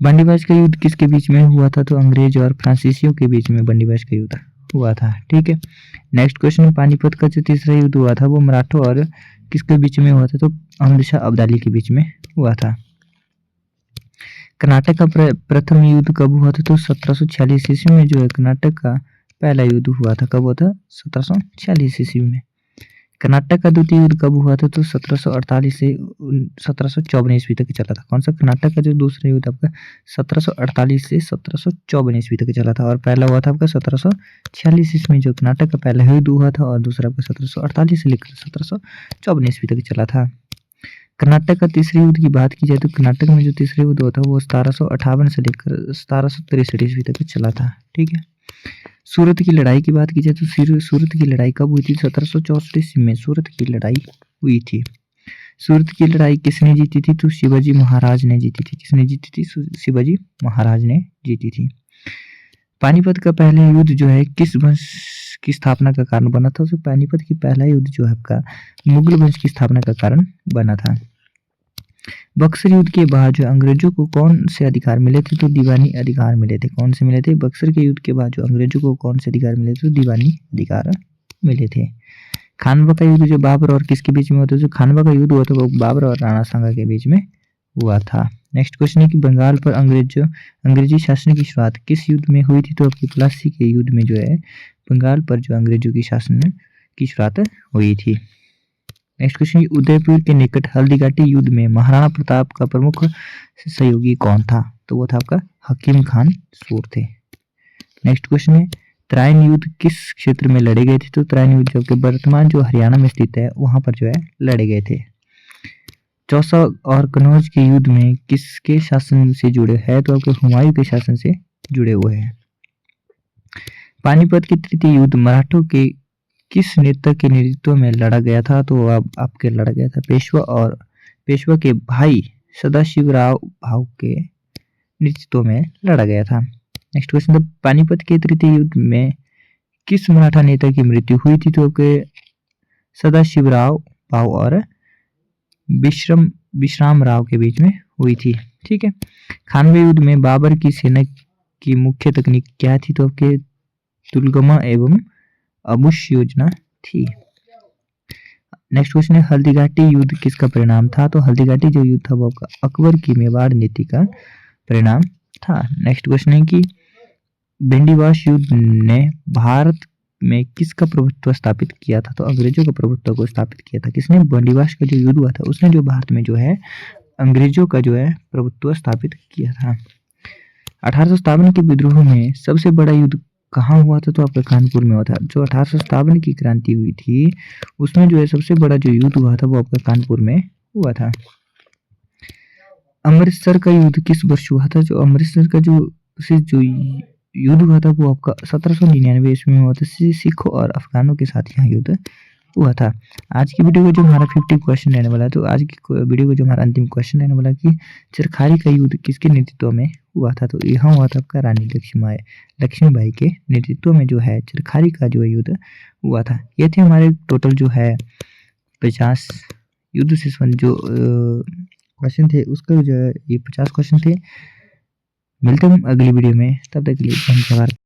बंदीबाज का युद्ध किसके बीच में हुआ था? तो अंग्रेज और फ्रांसीसियों के बीच में बंदीबाज का युद्ध हुआ था। ठीक है, नेक्स्ट क्वेश्चन, पानीपत का जो तीसरा युद्ध हुआ था वो मराठों और किसके बीच में हुआ था? तो अहमद शाह अब्दाली के बीच में हुआ था। कर्नाटक का प्रथम युद्ध कब हुआ था? तो 1746 ईस्वी में जो है कर्नाटक का पहला युद्ध हुआ था। कब हुआ था? 1746 ईस्वी में। कर्नाटक का द्वितीय युद्ध कब हुआ था? तो 1748 से 1754 ईस्वी तक चला था। कौन सा? कर्नाटक का जो दूसरा युद्ध आपका 1748 से 1754 ईस्वी तक चला था, और पहला हुआ था आपका 1746 ईस्वी में जो कर्नाटक का पहला युद्ध हुआ था, और दूसरा आपका 1748 से लेकर 1754 ईस्वी तक चला था। कर्नाटक का तीसरे युद्ध की बात की जाए तो कर्नाटक में जो तीसरा युद्ध हुआ था वो 1758 से लेकर 1763 ईस्वी तक चला था। ठीक है, सूरत की लड़ाई की बात की जाए तो सूरत की लड़ाई कब हुई थी? 1764 ईस्वी में सूरत की लड़ाई हुई थी। सूरत की लड़ाई किसने जीती थी? तो शिवाजी महाराज ने जीती थी। किसने जीती थी? शिवाजी महाराज ने जीती थी। पानीपत का पहला युद्ध जो है किस वंश की स्थापना का कारण बना था? तो पानीपत की पहला युद्ध जो है आपका मुगल वंश की स्थापना का कारण बना था। बक्सर युद्ध के बाद जो अंग्रेजों को कौन से अधिकार मिले थे? तो दीवानी अधिकार मिले थे। कौन से मिले थे? बक्सर के युद्ध के बाद जो अंग्रेजों को कौन से अधिकार मिले थे? तो दीवानी अधिकार मिले थे। खानवा का युद्ध जो बाबर और किसके बीच में हुआ था? जो खानवा का युद्ध हुआ था वो बाबर और राणा सांगा के बीच में हुआ था। नेक्स्ट क्वेश्चन है कि बंगाल पर अंग्रेजी शासन की शुरुआत किस युद्ध में हुई थी? तो आपकी प्लासी के युद्ध में जो है बंगाल पर जो अंग्रेजों की शासन की शुरुआत हुई थी। नेक्स्ट क्वेश्चन, उदयपुर के निकट हल्दीघाटी युद्ध में महाराणा प्रताप का प्रमुख सहयोगी कौन था? तो वो था आपका हकीम खान सूर थे। नेक्स्ट क्वेश्चन है, तराइन युद्ध किस क्षेत्र में लड़े गए थे? तो तराइन युद्ध जो कि वर्तमान जो हरियाणा में स्थित है वहां पर जो है लड़े गए थे। चौसा और कन्नौज के युद्ध में किसके शासन से जुड़े हैं? तो आपके हुमायूं के शासन से जुड़े हुए हैं। पानीपत के तृतीय युद्ध मराठों के किस नेता के नेतृत्व में लड़ा गया था? तो आपके लड़ा गया था पेशवा के भाई सदाशिवराव भाऊ के नेतृत्व में लड़ा गया था। नेक्स्ट क्वेश्चन, पानीपत के तृतीय युद्ध में किस मराठा नेता की मृत्यु हुई थी? तो के सदाशिवराव भाऊ और विश्राम राव के बीच में हुई थी। ठीक है, खानवे युद्ध में बाबर की सेना की मुख्य तकनीक क्या थी? तो आपके तुलगमा एवं अबुश योजना थी। नेक्स्ट क्वेश्चन है, हल्दीघाटी युद्ध किसका परिणाम था? तो हल्दीघाटी जो युद्ध था वो आपका अकबर की मेवाड़ नीति का परिणाम था। नेक्स्ट क्वेश्चन है कि भिंडीवास युद्ध ने भारत में किसका प्रभुत्व स्थापित किया था? तो अंग्रेजों का प्रभुत्व को स्थापित किया था। किसने? भिंडीवास का जो युद्ध हुआ था उसने जो भारत में जो है अंग्रेजों का जो है प्रभुत्व स्थापित किया था। 1857 के विद्रोह में सबसे बड़ा युद्ध कहाँ हुआ था? तो आपका कानपुर में हुआ था। जो 1857 की क्रांति हुई थी उसमें जो है सबसे बड़ा जो युद्ध हुआ था वो आपका कानपुर में हुआ था। अमृतसर का युद्ध किस वर्ष हुआ था? जो अमृतसर का जो युद्ध हुआ था वो आपका 1799 ईस्वी में हुआ था। सिखों और अफगानों के साथ यहाँ युद्ध हुआ था। आज की वीडियो को जो हमारा 50 क्वेश्चन रहने वाला है, तो आज की वीडियो को जो हमारा अंतिम क्वेश्चन रहने वाला कि चरखारी का युद्ध किसके नेतृत्व में हुआ था? तो यहाँ हुआ था आपका रानी लक्ष्मीबाई के नेतृत्व में जो है चरखारी का जो युद्ध हुआ था। ये थे हमारे टोटल जो है 50 युद्ध से संबंधित जो क्वेश्चन थे, उसका जो है ये 50 क्वेश्चन थे। मिलते हैं हम अगली वीडियो में, तब तक के लिए धन्यवाद।